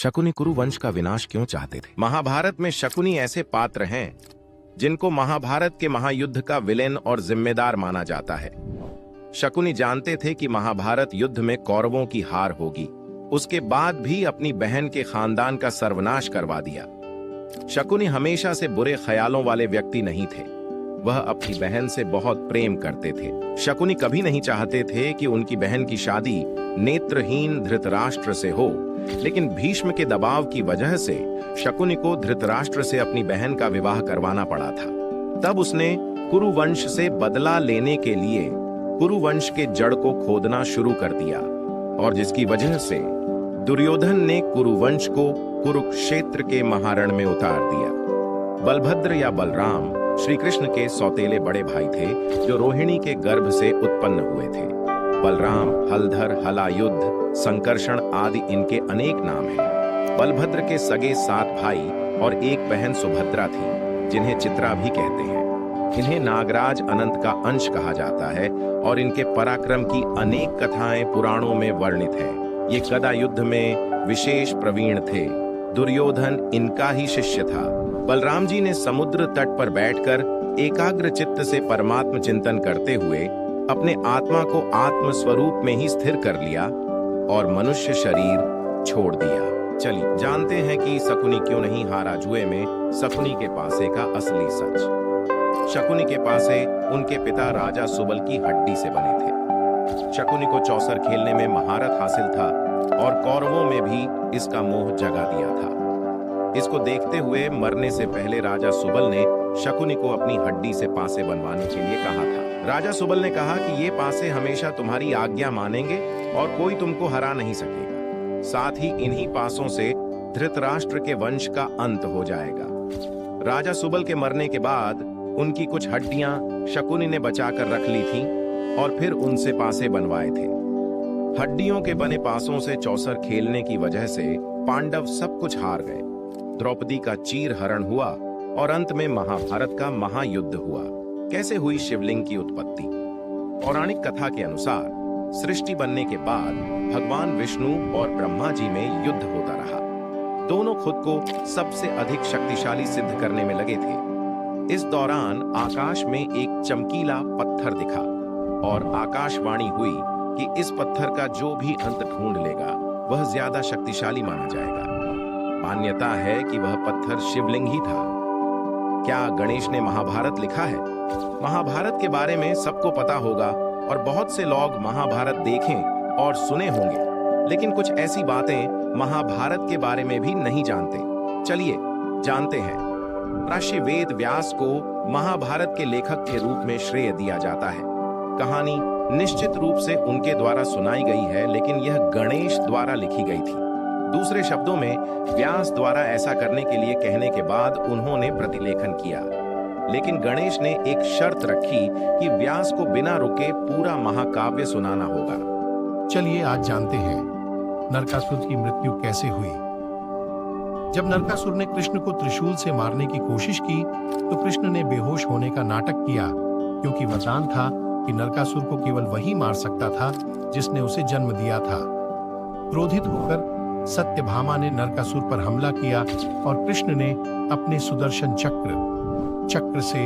शकुनी कुरुवंश का विनाश क्यों चाहते थे? महाभारत में शकुनी ऐसे पात्र हैं जिनको महाभारत के महायुद्ध का विलेन और जिम्मेदार माना जाता है। शकुनी जानते थे कि महाभारत युद्ध में कौरवों की हार होगी, उसके बाद भी अपनी बहन के खानदान का सर्वनाश करवा दिया। शकुनी हमेशा से बुरे ख्यालों वाले व्यक्ति नहीं थे, वह अपनी बहन से बहुत प्रेम करते थे। शकुनी कभी नहीं चाहते थे कि उनकी बहन की शादी नेत्रहीन धृतराष्ट्र से हो, लेकिन भीष्म के दबाव की वजह से शकुनी को धृतराष्ट्र से अपनी बहन का विवाह करवाना पड़ा था। तब उसने कुरुवंश से बदला लेने के लिए कुरुवंश के जड़ को खोदना शुरू कर दिया, और जिसकी वजह से दुर्योधन ने कुरुवंश को कुरुक्षेत्र के महारण में उतार दिया। बलभद्र या बलराम श्री कृष्ण के सौतेले बड़े भाई थे, जो रोहिणी के गर्भ से उत्पन्न हुए थे। बलराम, हलधर, हलायुद्ध, संकर्षण आदि इनके अनेक नाम हैं। बलभद्र के सगे 7 भाई और एक बहन सुभद्रा थी, जिन्हें चित्रा भी कहते हैं। इन्हें नागराज अनंत का अंश कहा जाता है और इनके पराक्रम की अनेक कथाएं पुराणों में वर्णित हैं। ये गदा युद्ध में विशेष प्रवीण थे। दुर्योधन इनका ही शिष्य था। बलराम जी ने समुद्र तट पर बैठकर एकाग्र चित्त से परमात्म चिंतन करते हुए अपने आत्मा को आत्म स्वरूप में ही स्थिर कर लिया और मनुष्य शरीर छोड़ दिया। चलिए जानते हैं कि शकुनी क्यों नहीं हारा जुए में शकुनी के पासे का असली सच। शकुनी के पासे उनके पिता राजा सुबल की हड्डी से बने थे। शकुनी को चौसर खेलने में महारत हासिल था और कौरवों में भी इसका मोह जगा दिया था। इसको देखते हुए मरने से पहले राजा सुबल ने शकुनी को अपनी हड्डी से पासे बनवाने के लिए कहा था। राजा सुबल ने कहा कि ये पासे हमेशा तुम्हारी आज्ञा मानेंगे और कोई तुमको हरा नहीं सकेगा। साथ ही इन्हीं पासों से धृतराष्ट्र के वंश का अंत हो जाएगा। राजा सुबल के मरने के बाद उनकी कुछ हड्डियां शकुनी ने बचाकर रख ली थीं और फिर उनसे पासे बनवाए थे। हड्डियों के बने पासों से चौसर खेलने की वजह से पांडव सब कुछ हार गए। द्रौपदी का चीर हरण हुआ और अंत में महाभारत का महायुद्ध हुआ। कैसे हुई शिवलिंग की उत्पत्ति? पौराणिक कथा के अनुसार सृष्टि बनने के बाद भगवान विष्णु और ब्रह्मा जी में युद्ध होता रहा। दोनों खुद को सबसे अधिक शक्तिशाली सिद्ध करने में लगे थे। इस दौरान आकाश में एक चमकीला पत्थर दिखा और आकाशवाणी हुई कि इस पत्थर का जो भी अंत ढूंढ लेगा वह ज्यादा शक्तिशाली माना जाएगा। मान्यता है कि वह पत्थर शिवलिंग ही था। क्या गणेश ने महाभारत लिखा है? महाभारत के बारे में सबको पता होगा और बहुत से लोग महाभारत देखें और सुने होंगे, लेकिन कुछ ऐसी बातें महाभारत के बारे में भी नहीं जानते। चलिए जानते हैं। ऋषि वेद व्यास को महाभारत के लेखक के रूप में श्रेय दिया जाता है। कहानी निश्चित रूप से उनके द्वारा सुनाई गई है, लेकिन यह गणेश द्वारा लिखी गई थी। दूसरे शब्दों में, व्यास द्वारा ऐसा करने के लिए कहने के बाद उन्होंने प्रतिलेखन किया, लेकिन गणेश ने एक शर्त रखी कि व्यास को बिना रुके पूरा महाकाव्य सुनाना होगा। चलिए आज जानते हैं नरकासुर की मृत्यु कैसे हुई। जब नरकासुर ने कृष्ण को त्रिशूल से मारने की कोशिश की तो कृष्ण ने बेहोश होने का नाटक किया, क्योंकि वरदान था कि नरकासुर को केवल वही मार सकता था जिसने उसे जन्म दिया था। क्रोधित होकर सत्यभामा ने नरकासुर पर हमला किया और कृष्ण ने अपने सुदर्शन चक्र से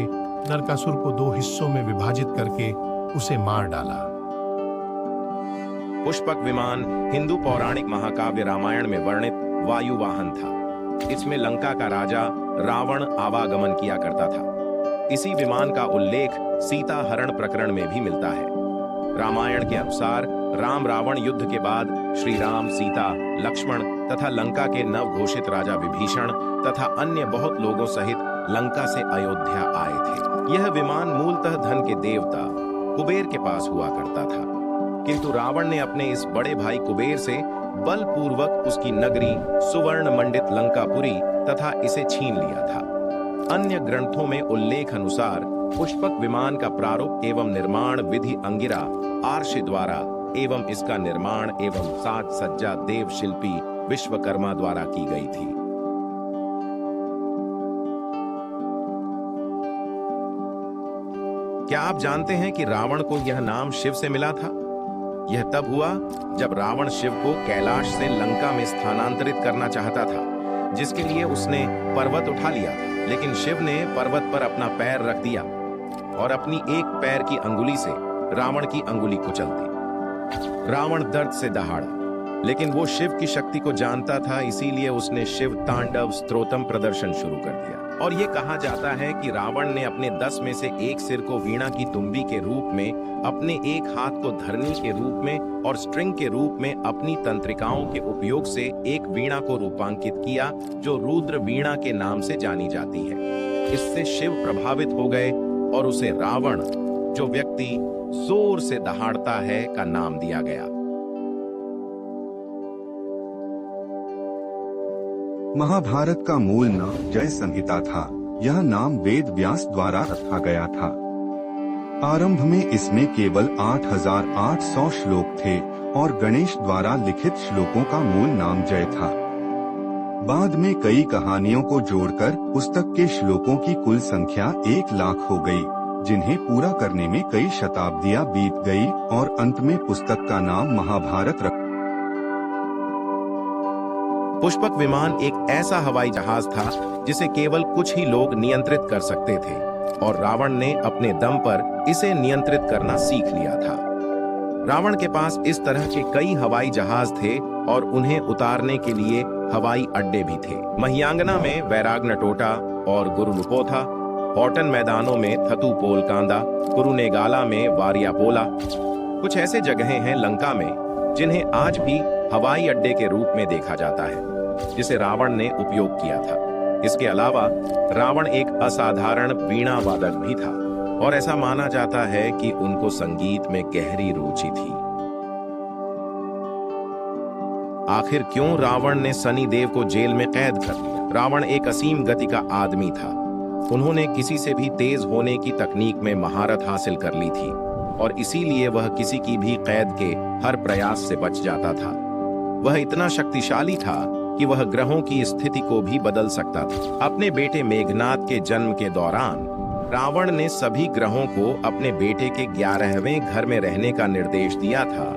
नरकासुर को 2 हिस्सों में विभाजित करके उसे मार डाला। पुष्पक विमान हिंदू पौराणिक महाकाव्य रामायण में वर्णित वायु वाहन था। इसमें लंका का राजा रावण आवागमन किया करता था। इसी विमान का उल्लेख सीता हरण प्रकरण में भी मिलता है। रामायण के अनुसार राम रावण युद्ध के बाद श्री राम, सीता, लक्ष्मण तथा लंका के नवघोषित राजा विभीषण तथा अन्य बहुत लोगों सहित लंका से अयोध्या आए थे। यह विमान मूलतः धन के देवता कुबेर के पास हुआ करता था, किंतु रावण ने अपने इस बड़े भाई कुबेर से बलपूर्वक उसकी नगरी सुवर्ण मंडित लंकापुरी तथा इसे छीन लिया था। अन्य ग्रंथों में उल्लेख अनुसार पुष्पक विमान का प्रारूप एवं निर्माण विधि अंगिरा आर्षि द्वारा एवं इसका निर्माण एवं साज सज्जा देव शिल्पी विश्वकर्मा द्वारा की गई थी। क्या आप जानते हैं कि रावण को यह नाम शिव से मिला था? यह तब हुआ जब रावण शिव को कैलाश से लंका में स्थानांतरित करना चाहता था, जिसके लिए उसने पर्वत उठा लिया था। लेकिन शिव ने पर्वत पर अपना पैर रख दिया और अपनी एक पैर की अंगुली से रावण की अंगुली कुचल दी। रावण दर्द से दहाड़ा, लेकिन वो शिव की शक्ति को जानता था, इसीलिए उसने शिव तांडव स्तोत्रम प्रदर्शन शुरू कर दिया। और ये कहा जाता है कि रावण ने अपने 10 में से एक सिर को वीणा की तुम्बी के रूप में, अपने एक हाथ को धरनी के रूप में और स्ट्रिंग के रूप में अपनी तंत्रिकाओं के उपयोग से एक वीणा को रूपांकित किया, जो रुद्र वीणा के नाम से जानी जाती है। इससे शिव प्रभावित हो गए और उसे रावण, जो व्यक्ति जोर से दहाड़ता है, का नाम दिया गया। महाभारत का मूल नाम जय संहिता था। यह नाम वेद व्यास द्वारा रखा गया था। आरंभ में इसमें केवल 8,800 श्लोक थे और गणेश द्वारा लिखित श्लोकों का मूल नाम जय था। बाद में कई कहानियों को जोड़कर पुस्तक के श्लोकों की कुल संख्या 1,00,000 हो गई, जिन्हें पूरा करने में कई शताब्दियां बीत गई और अंत में पुस्तक का नाम महाभारत रखा। पुष्पक विमान एक ऐसा हवाई जहाज था जिसे केवल कुछ ही लोग नियंत्रित कर सकते थे, और रावण ने अपने दम पर इसे नियंत्रित करना सीख लिया था। रावण के पास इस तरह के कई हवाई जहाज थे और उन्हें उतारने के लिए हवाई अड्डे भी थे। महियांगना में वैराग नटोटा और गुरुलुपोथा, हॉटन मैदानों में थतुपोल कांदा, कुरुनेगाला में वारियापोला। कुछ ऐसे जगहें हैं लंका में जिन्हें आज भी हवाई अड्डे के रूप में देखा जाता है, जिसे रावण ने उपयोग किया था। इसके अलावा रावण एक असाधारण वीणा वादक भी था और ऐसा माना जाता है कि उनको संगीत में गहरी रुचि थी। आखिर क्यों रावण ने शनि देव को जेल में कैद कर दिया? रावण एक असीम गति का आदमी था। उन्होंने किसी से भी तेज होने की तकनीक में महारत हासिल कर ली थी और इसीलिए वह किसी की भी कैद के हर प्रयास से बच जाता था। वह इतना शक्तिशाली था कि वह ग्रहों की स्थिति को भी बदल सकता था। अपने बेटे मेघनाद के जन्म के दौरान रावण ने सभी ग्रहों को अपने बेटे के 11वें घर में रहने का निर्देश दिया था,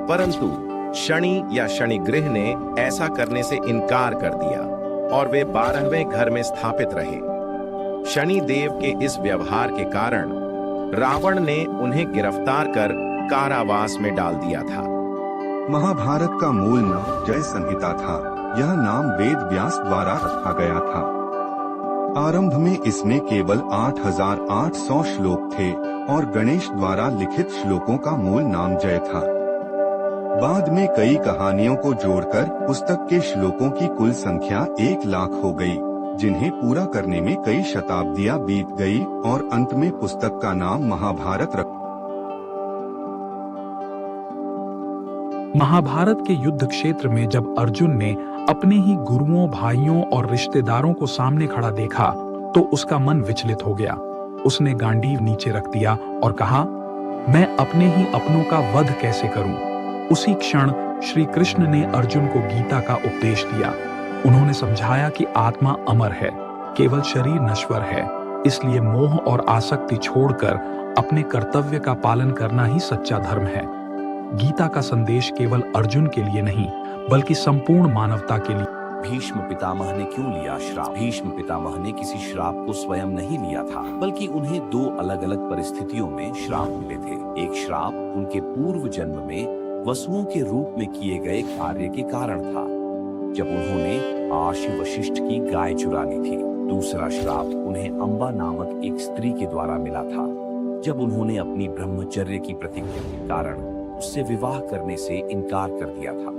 परंतु शनि या शनिग्रह ने ऐसा करने से इनकार कर दिया और वे 12वें घर में स्थापित रहे। शनि देव के इस व्यवहार के कारण रावण ने उन्हें गिरफ्तार कर कारावास में डाल दिया था। महाभारत का मूल नाम जय संहिता था। यह नाम वेद व्यास द्वारा रखा गया था। आरंभ में इसमें केवल 8,800 श्लोक थे और गणेश द्वारा लिखित श्लोकों का मूल नाम जय था। बाद में कई कहानियों को जोड़कर पुस्तक के श्लोकों की कुल संख्या 1,00,000 हो गई, जिन्हें पूरा करने में कई शताब्दियां बीत गई और अंत में पुस्तक का नाम महाभारत रखा। महाभारत के युद्ध क्षेत्र में जब अर्जुन ने अपने ही गुरुओं, भाइयों और रिश्तेदारों को सामने खड़ा देखा तो उसका मन विचलित हो गया। उसने गांडीव नीचे रख दिया और कहा, मैं अपने ही अपनों का वध कैसे करूं? उसी क्षण श्री कृष्ण ने अर्जुन को गीता का उपदेश दिया। उन्होंने समझाया कि आत्मा अमर है, केवल शरीर नश्वर है, इसलिए मोह और आसक्ति छोड़कर अपने कर्तव्य का पालन करना ही सच्चा धर्म है। गीता का संदेश केवल अर्जुन के लिए नहीं, बल्कि संपूर्ण मानवता के लिए। भीष्म पितामह ने क्यों लिया श्राप? भीष्म पितामह ने किसी श्राप को स्वयं नहीं लिया था, बल्कि उन्हें 2 अलग-अलग परिस्थितियों में श्राप मिले थे। एक श्राप उनके पूर्व जन्म में वसुओं के रूप में किए गए कार्य के कारण था, जब उन्होंने आर्षि वशिष्ठ की गाय चुरा ली थी। दूसरा श्राप उन्हें अंबा नामक एक स्त्री के द्वारा मिला था, जब उन्होंने अपनी ब्रह्मचर्य की प्रतिज्ञा के कारण उससे विवाह करने से इनकार कर दिया था।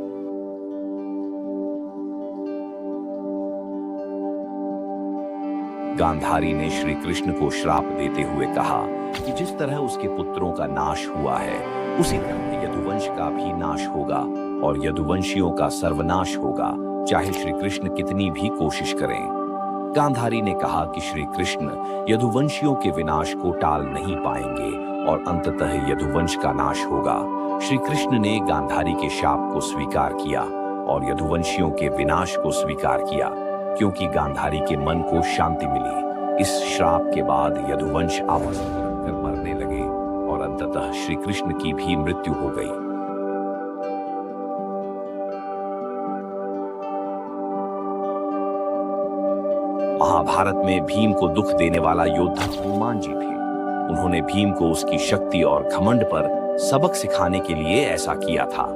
गांधारी ने श्री कृष्ण को श्राप देते हुए कहा कि जिस तरह उसके पुत्रों का नाश हुआ है, उसी तरह यदुवंश का भी नाश होगा और यदुवंशियों का सर्वनाश होगा, चाहे श्री कृष्ण कितनी भी कोशिश करें। गांधारी ने कहा कि श्री कृष्ण यदुवंशियों के विनाश को टाल नहीं पाएंगे और अंततः यदुवंश का नाश होगा। श्री कृष्ण ने गांधारी के शाप को स्वीकार किया और यदुवंशियों के विनाश को स्वीकार किया, क्योंकि गांधारी के मन को शांति मिली। इस श्राप के बाद यदुवंश आपस में लड़कर मरने लगे और अंततः श्री कृष्ण की भी मृत्यु हो गई। महाभारत में भीम को दुख देने वाला योद्धा हनुमान जी थे। उन्होंने भीम को उसकी शक्ति और घमंड पर सबक सिखाने के लिए ऐसा किया था।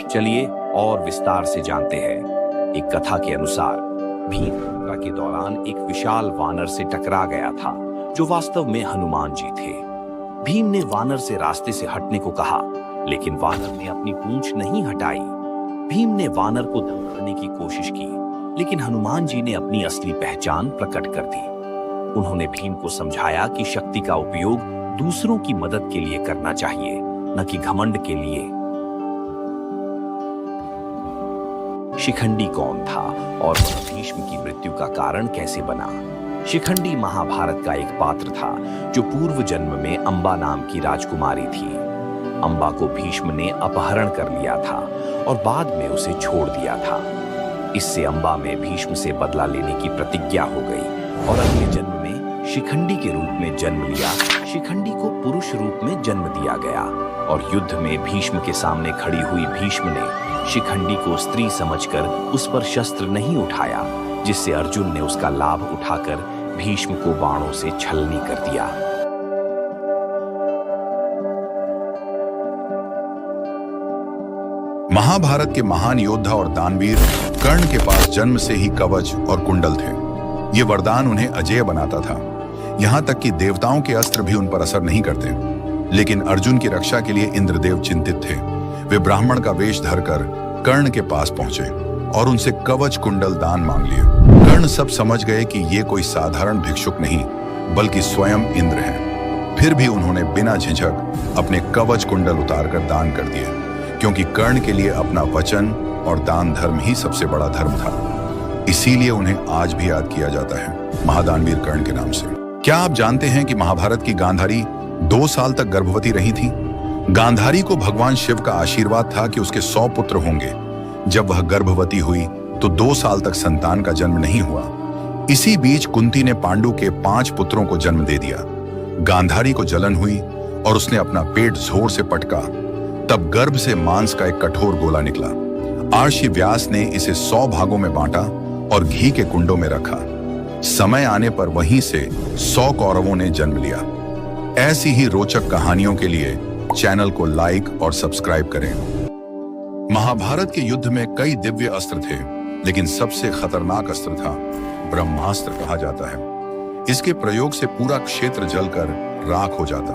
चलिए और विस्तार से जानते हैं। एक कथा के अनुसार भीम यात्रा के दौरान एक विशाल वानर से टकरा गया था, जो वास्तव में हनुमान जी थे। भीम ने वानर से रास्ते से हटने को कहा, लेकिन वानर ने अपनी पूंछ नहीं हटाई। भीम ने वानर को धमकाने की कोशिश की, लेकिन हनुमान जी ने अपनी असली पहचान प्रकट कर दी। उन्होंने भीम को समझाया कि शक्ति का उपयोग दूसरों की मदद के लिए करना चाहिए, न कि घमंड के लिए। शिखंडी कौन था और भीष्म की मृत्यु का कारण कैसे बना? शिखंडी महाभारत का एक पात्र था जो पूर्व जन्म में अंबा नाम की राजकुमारी थी। अंबा को भीष्म ने अपहरण कर लिया था और बाद में उसे छोड़ दिया था। इससे अंबा में भीष्म से बदला लेने की प्रतिज्ञा हो गई और अगले जन्म में शिखंडी के रूप में जन्म लिया। शिखंडी को पुरुष रूप में जन्म दिया गया और युद्ध में भीष्म के सामने खड़ी हुई भीष्म ने शिखंडी को स्त्री समझकर उस पर शस्त्र नहीं उठाया, जिससे अर्जुन ने उसका लाभ उठाकर भीष्म को बाणों से छलनी कर दिया। महाभारत के महान योद्धा और दानवीर कर्ण के पास जन्म से ही कवच और कुंडल थे। ये वरदान उन्हें अजेय बनाता था। यहाँ तक कि देवताओं के अस्त्र भी उन पर असर नहीं करते। लेकिन अर्जुन की रक्षा के लिए इंद्रदेव चिंतित थे। वे ब्राह्मण का वेश धरकर कर्ण के पास पहुंचे और उनसे कवच कुंडल दान मांग लिए। कर्ण सब समझ गए कि ये कोई साधारण भिक्षुक नहीं, बल्कि स्वयं इंद्र हैं। फिर भी उन्होंने बिना झिझक अपने कवच कुंडल उतारकर दान कर दिए, क्योंकि कर्ण के लिए अपना वचन और दान धर्म ही सबसे बड़ा धर्म था। इसीलिए उन्हें आज भी याद किया जाता है महादानवीर कर्ण के नाम से। क्या आप जानते हैं कि महाभारत की गांधारी 2 साल तक गर्भवती रही थी? गांधारी को भगवान शिव का आशीर्वाद था कि उसके 100 पुत्र होंगे। जब वह गर्भवती हुई तो 2 साल तक संतान का जन्म नहीं हुआ। इसी बीच कुंती ने पांडु के 5 पुत्रों को जन्म दे दिया। गांधारी को जलन हुई और उसने अपना पेट जोर से पटका। तब गर्भ से मांस का एक कठोर गोला निकला। आर्षि व्यास ने इसे 100 भागों में बांटा और घी के कुंडों में रखा। समय आने पर वहीं से 100 कौरवों ने जन्म लिया। ऐसी ही रोचक कहानियों के लिए चैनल को लाइक और सब्सक्राइब करें। महाभारत के युद्ध में कई दिव्य अस्त्र थे, लेकिन सबसे खतरनाक अस्त्र था ब्रह्मास्त्र कहा जाता है। इसके प्रयोग से पूरा क्षेत्र जलकर राख हो जाता,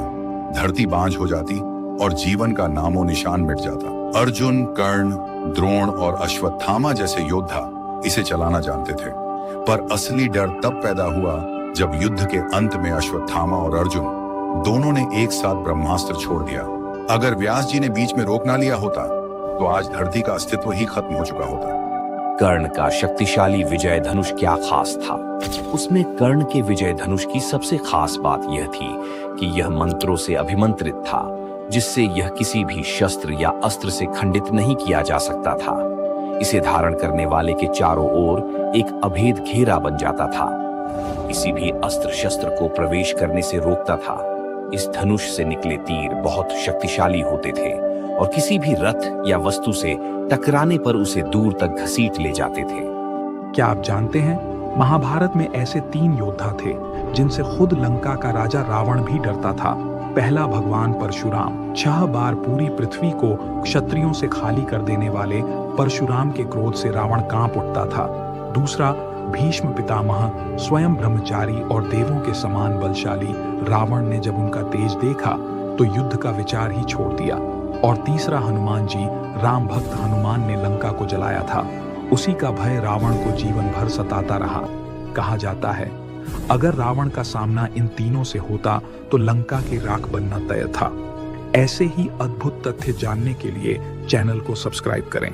धरती बांझ हो जाती और जीवन का नामो निशान मिट जाता। अर्जुन, कर्ण, द्रोण और अश्वत्थामा जैसे योद्धा इसे चलाना जानते थे, पर असली डर तब पैदा हुआ जब युद्ध के अंत में अश्वत्थामा और अर्जुन दोनों ने एक साथ ब्रह्मास्त्र छोड़ दिया। अगर व्यास जी ने बीच में रोक ना लिया होता तो आज धरती का अस्तित्व ही खत्म हो चुका होता। कर्ण का शक्तिशाली विजय धनुष क्या खास था? उसमें कर्ण के विजय धनुष की सबसे खास बात यह थी कि यह मंत्रों से अभिमंत्रित था, जिससे यह किसी भी शस्त्र या अस्त्र से खंडित नहीं किया जा सकता था। इसे धारण करने वाले के चारों ओर एक अभेद घेरा बन जाता था। किसी भी अस्त्र शस्त्र को प्रवेश करने से रोकता था। इस धनुष से निकले तीर बहुत शक्तिशाली होते थे और किसी भी रथ या वस्तु से टकराने पर उसे दूर तक घसीट ले जाते थे। क्या आप जानते हैं, महाभारत में ऐसे 3 योद्धा थे जिनसे खुद लंका का राजा रावण भी डरता था। पहला भगवान परशुराम। 6 बार पूरी पृथ्वी को क्षत्रियों से खाली कर देने वाले परशुराम के क्रोध से रावण कांप उठता था। दूसरा भीष्म पितामह, स्वयं ब्रह्मचारी और देवों के समान बलशाली। रावण ने जब उनका तेज देखा तो युद्ध का विचार ही छोड़ दिया। और तीसरा हनुमान जी, राम भक्त हनुमान ने लंका को जलाया था। उसी का भय रावण को जीवन भर सताता रहा। कहा जाता है अगर रावण का सामना इन तीनों से होता तो लंका की राख बनना तय था। ऐसे ही अद्भुत तथ्य जानने के लिए चैनल को सब्सक्राइब करें।